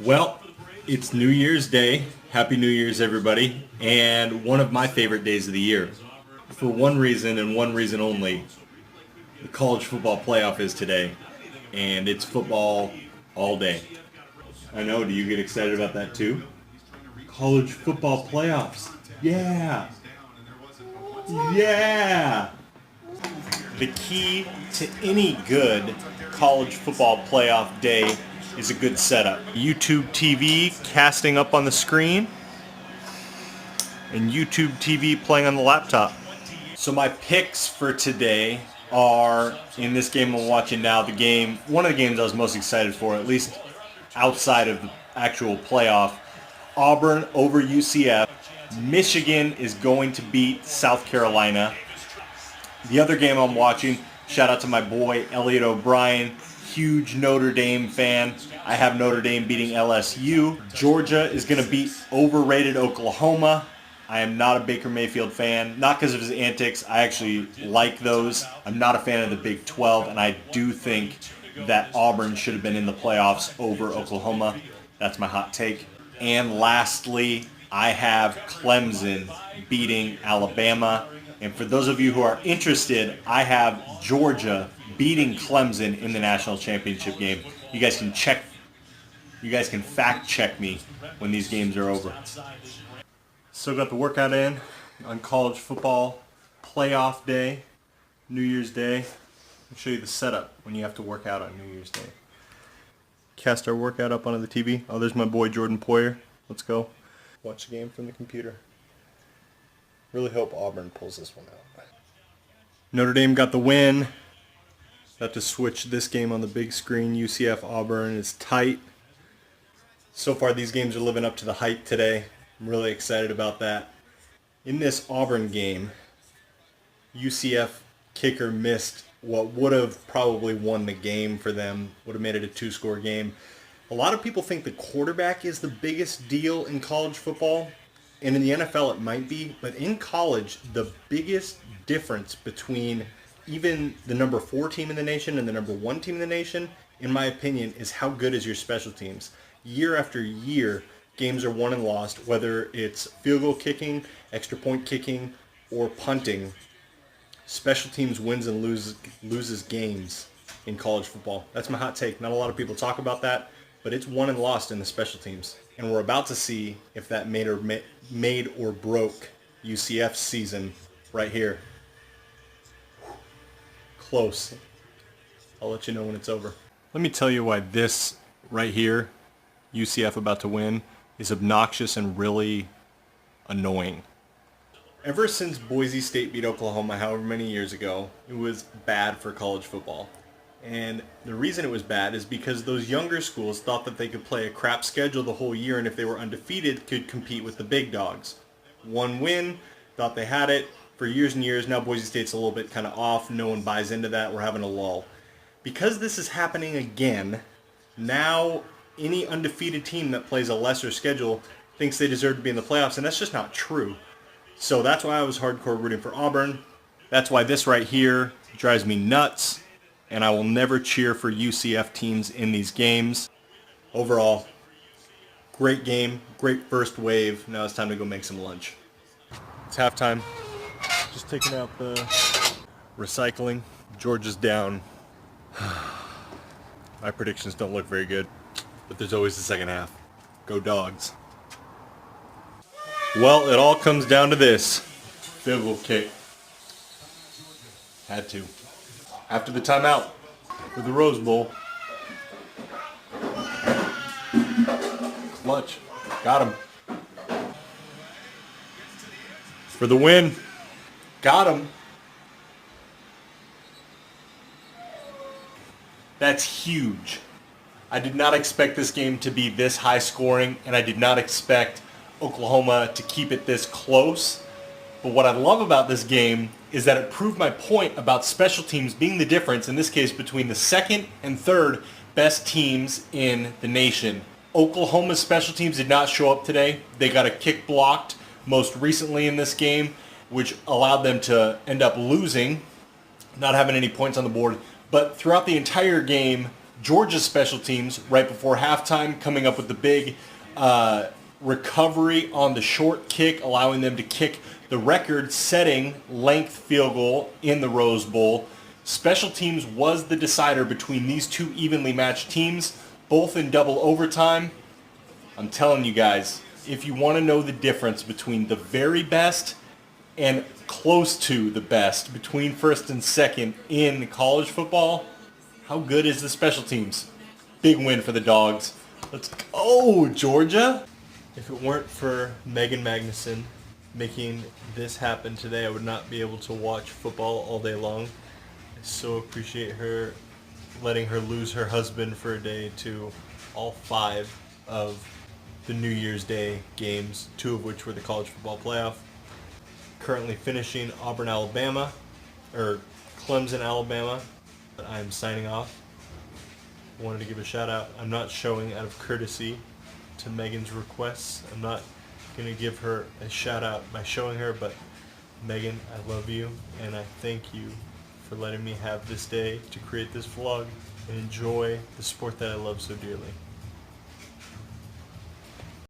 Well, it's New Year's Day. Happy New Year's, everybody. And one of my favorite days of the year. For one reason and one reason only, the college football playoff is today. And it's football all day. I know, do you get excited about that too? College football playoffs. Yeah. Yeah. The key to any good college football playoff day is a good setup. YouTube TV casting up on the screen and YouTube TV playing on the laptop. So my picks for today are, in this game I'm watching now, one of the games I was most excited for, at least outside of the actual playoff, Auburn over UCF. Michigan is going to beat South Carolina. The other game I'm watching, shout out to my boy Elliot O'Brien, huge Notre Dame fan. I have Notre Dame beating LSU. Georgia is going to beat overrated Oklahoma. I am not a Baker Mayfield fan, not because of his antics. I actually like those. I'm not a fan of the Big 12, and I do think that Auburn should have been in the playoffs over Oklahoma. That's my hot take. And lastly, I have Clemson beating Alabama. And for those of you who are interested, I have Georgia beating Clemson in the national championship game. You guys can fact check me when these games are over. Still got the workout in on college football playoff day, New Year's Day. I'll show you the setup when you have to work out on New Year's Day. Cast our workout up onto the TV. Oh, there's my boy Jordan Poyer. Let's go. Watch the game from the computer. Really hope Auburn pulls this one out. Notre Dame got the win. Got to switch this game on the big screen. UCF Auburn is tight. So far these games are living up to the hype today. I'm really excited about that. In this Auburn game, UCF kicker missed what would have probably won the game for them. Would have made it a two-score game. A lot of people think the quarterback is the biggest deal in college football. And in the NFL it might be, but in college, the biggest difference between even the number 4 team in the nation and the number 1 team in the nation, in my opinion, is how good is your special teams. Year after year, games are won and lost, whether it's field goal kicking, extra point kicking, or punting. Special teams wins and loses games in college football. That's my hot take. Not a lot of people talk about that, but it's won and lost in the special teams. And we're about to see if that made or broke UCF's season right here. Close. I'll let you know when it's over. Let me tell you why this right here, UCF about to win, is obnoxious and really annoying. Ever since Boise State beat Oklahoma however many years ago, it was bad for college football. And the reason it was bad is because those younger schools thought that they could play a crap schedule the whole year, and if they were undefeated, could compete with the big dogs. One win, thought they had it for years and years. Now Boise State's a little bit kind of off. No one buys into that. We're having a lull. Because this is happening again, now any undefeated team that plays a lesser schedule thinks they deserve to be in the playoffs, and that's just not true. So that's why I was hardcore rooting for Auburn. That's why this right here drives me nuts. And I will never cheer for UCF teams in these games. Overall, great game, great first wave. Now it's time to go make some lunch. It's halftime. Just taking out the recycling. Georgia's down. My predictions don't look very good, but there's always the second half. Go Dogs. Well, it all comes down to this. Field goal kick. Had to. After the timeout for the Rose Bowl. Clutch. Got him. For the win. Got him. That's huge. I did not expect this game to be this high scoring, and I did not expect Oklahoma to keep it this close. But what I love about this game is that it proved my point about special teams being the difference, in this case, between the second and third best teams in the nation. Oklahoma's special teams did not show up today. They got a kick blocked most recently in this game, which allowed them to end up losing, not having any points on the board. But throughout the entire game, Georgia's special teams right before halftime, coming up with the big recovery on the short kick, allowing them to kick the record-setting length field goal in the Rose Bowl. Special teams was the decider between these two evenly matched teams, both in double overtime. I'm telling you guys, if you want to know the difference between the very best and close to the best between first and second in college football, how good is the special teams? Big win for the Dogs. Let's go, Georgia! If it weren't for Megan Magnuson making this happen today, I would not be able to watch football all day long. I so appreciate her letting her lose her husband for a day to all 5 of the New Year's Day games, 2 of which were the college football playoff. Currently finishing Auburn, Alabama, or Clemson, Alabama. But I'm signing off. I wanted to give a shout out. I'm not showing out of courtesy to Megan's requests. I'm not going to give her a shout out by showing her, but Megan, I love you and I thank you for letting me have this day to create this vlog and enjoy the sport that I love so dearly.